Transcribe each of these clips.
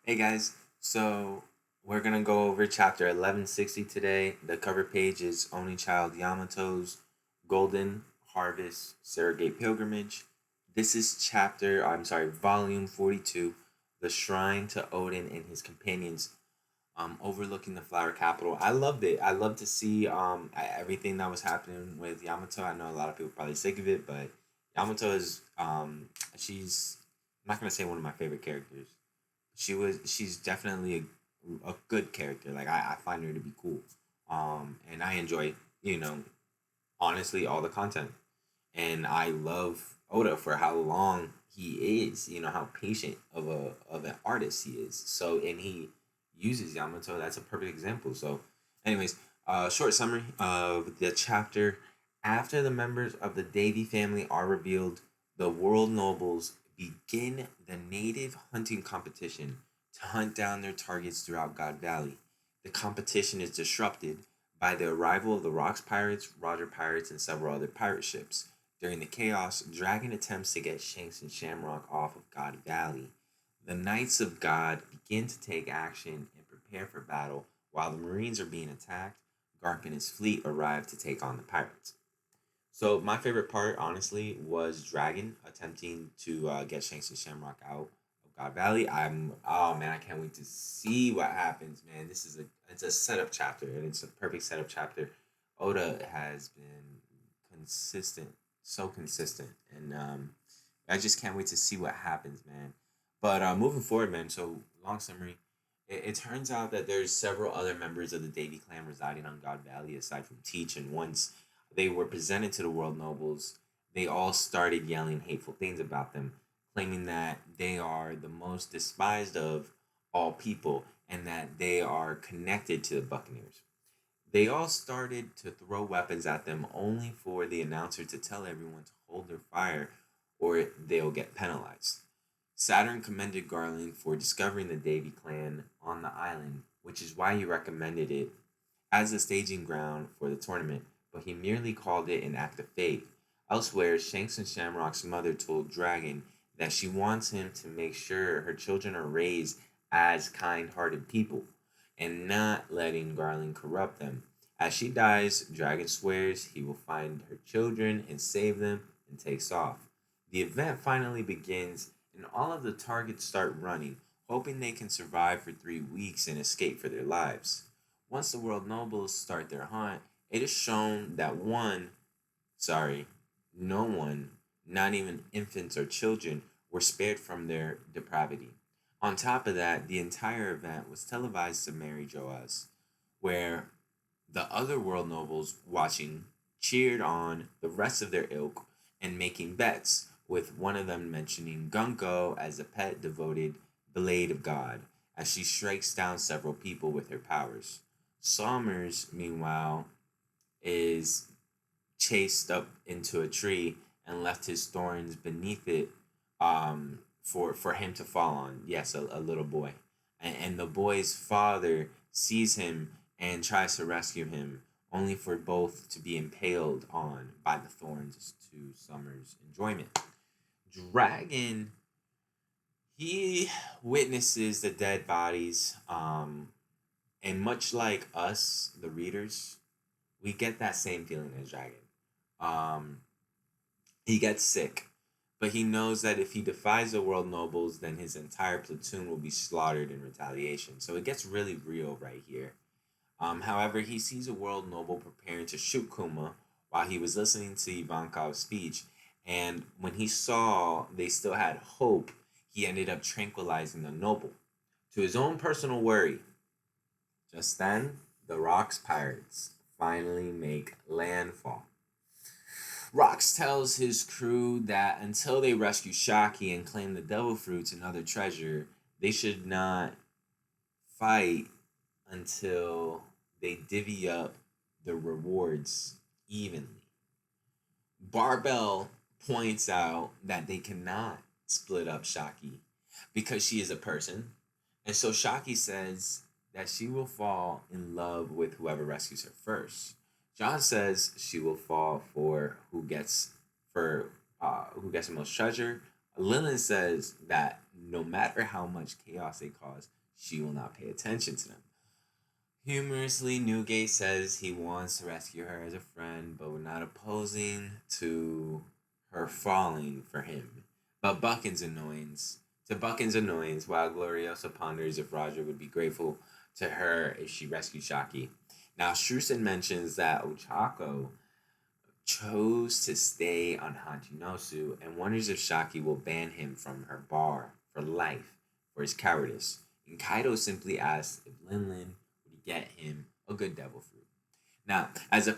Hey guys, so we're gonna go over chapter 1160 today. The cover page is Only Child Yamato's Golden Harvest Surrogate Pilgrimage. This is volume 42, The Shrine to Odin and His Companions, overlooking the flower capital. I loved it. I loved to see everything that was happening with Yamato. I know a lot of people probably sick of it, but Yamato is she's I'm not gonna say one of my favorite characters. She's definitely a good character. Like I find her to be cool. And I enjoy, you know, honestly all the content. And I love Oda for how long he is, how patient of an artist he is. So and he uses Yamato, that's a perfect example. So anyways, short summary of the chapter. After the members of the Davy family are revealed, the world nobles begin the native hunting competition to hunt down their targets throughout God Valley. The competition is disrupted by the arrival of the Rocks Pirates, Roger Pirates, and several other pirate ships. During the chaos, Dragon attempts to get Shanks and Shamrock off of God Valley. The Knights of God begin to take action and prepare for battle. While the Marines are being attacked, Garp and his fleet arrive to take on the pirates. So my favorite part, honestly, was Dragon attempting to get Shanks and Shamrock out of God Valley. Oh man, I can't wait to see what happens, man. It's a setup chapter, and it's a perfect setup chapter. Oda has been consistent, so consistent, and I just can't wait to see what happens, man. But moving forward, man. So long summary. It turns out that there's several other members of the Davy clan residing on God Valley aside from Teach, and once they were presented to the world nobles, they all started yelling hateful things about them, claiming that they are the most despised of all people and that they are connected to the Buccaneers. They all started to throw weapons at them only for the announcer to tell everyone to hold their fire or they'll get penalized. Saturn commended Garland for discovering the Davy clan on the island, which is why he recommended it as a staging ground for the tournament, but he merely called it an act of fate. Elsewhere, Shanks and Shamrock's mother told Dragon that she wants him to make sure her children are raised as kind hearted people and not letting Garland corrupt them. As she dies, Dragon swears he will find her children and save them and takes off. The event finally begins, and all of the targets start running, hoping they can survive for 3 weeks and escape for their lives. Once the world nobles start their hunt, it is shown that sorry, no one, not even infants or children, were spared from their depravity. On top of that, the entire event was televised to Mary Joas, where the other world nobles watching cheered on the rest of their ilk and making bets, with one of them mentioning Gunko as a pet devoted blade of God, as she strikes down several people with her powers. Somers, meanwhile, is chased up into a tree and left his thorns beneath it for him to fall on. Yes, a little boy. And the boy's father sees him and tries to rescue him, only for both to be impaled on by the thorns to Summer's enjoyment. Dragon, he witnesses the dead bodies, and much like us, the readers, we get that same feeling as Dragon. Um, he gets sick, but he knows that if he defies the world nobles, then his entire platoon will be slaughtered in retaliation. So it gets really real right here. However, he sees a world noble preparing to shoot Kuma while he was listening to Ivankov's speech, and when he saw they still had hope, he ended up tranquilizing the noble. To his own personal worry, just then, the Rocks pirates finally make landfall. Rocks tells his crew that until they rescue Shaki and claim the devil fruits and other treasure, they should not fight until they divvy up the rewards evenly. Barbell points out that they cannot split up Shaki because she is a person. And so Shaki says that she will fall in love with whoever rescues her first. John says she will fall for who gets the most treasure. Lillian says that no matter how much chaos they cause, she will not pay attention to them. Humorously, Newgate says he wants to rescue her as a friend, but we're not opposing to her falling for him. But Buchan's annoyance, while Gloriosa ponders if Roger would be grateful to her if she rescued Shaki. Now, Strusen mentions that Ochako chose to stay on Hachinosu and wonders if Shaki will ban him from her bar for life for his cowardice. And Kaido simply asks if Linlin would get him a good devil fruit. Now, as the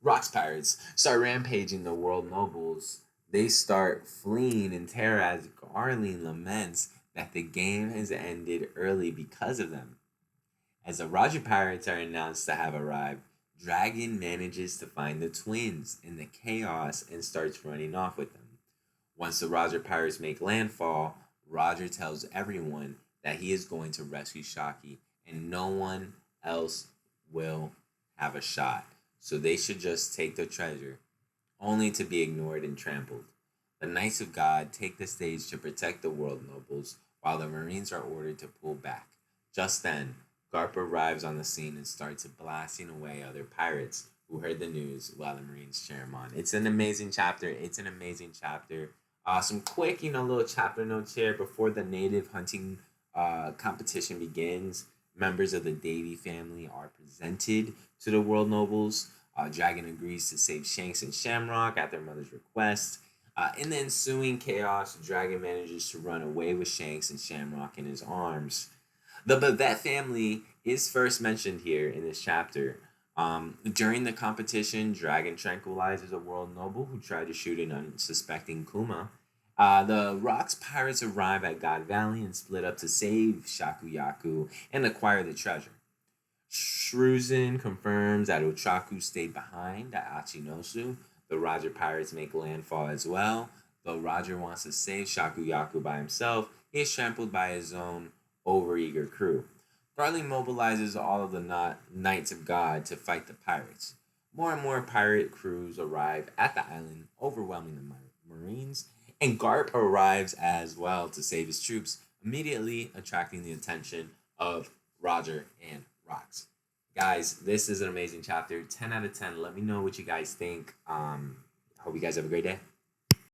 Rocks pirates, start rampaging the world nobles, they start fleeing in terror as Garling laments that the game has ended early because of them. As the Roger pirates are announced to have arrived, Dragon manages to find the twins in the chaos and starts running off with them. Once the Roger pirates make landfall, Roger tells everyone that he is going to rescue Shaki and no one else will have a shot. So they should just take the treasure, only to be ignored and trampled. The Knights of God take the stage to protect the world nobles, while the Marines are ordered to pull back. Just then, Garp arrives on the scene and starts blasting away other pirates who heard the news while the Marines cheer him on. It's an amazing chapter. Some quick, little chapter notes here before the native hunting competition begins. Members of the Davy family are presented to the world nobles. Dragon agrees to save Shanks and Shamrock at their mother's request. In the ensuing chaos, Dragon manages to run away with Shanks and Shamrock in his arms. The Babette family is first mentioned here in this chapter. During the competition, Dragon tranquilizes a world noble who tried to shoot an unsuspecting Kuma. The Rocks pirates arrive at God Valley and split up to save Shakuyaku and acquire the treasure. Strusen confirms that Ochaku stayed behind at Achinosu. The Roger pirates make landfall as well. Though Roger wants to save Shakuyaku by himself, he is trampled by his own overeager crew. Garling mobilizes all of the Knights of God to fight the pirates. More and more pirate crews arrive at the island, overwhelming the Marines, and Garp arrives as well to save his troops, immediately attracting the attention of Roger and Rocks. Guys, this is an amazing chapter. 10 out of 10. Let me know what you guys think. Hope you guys have a great day.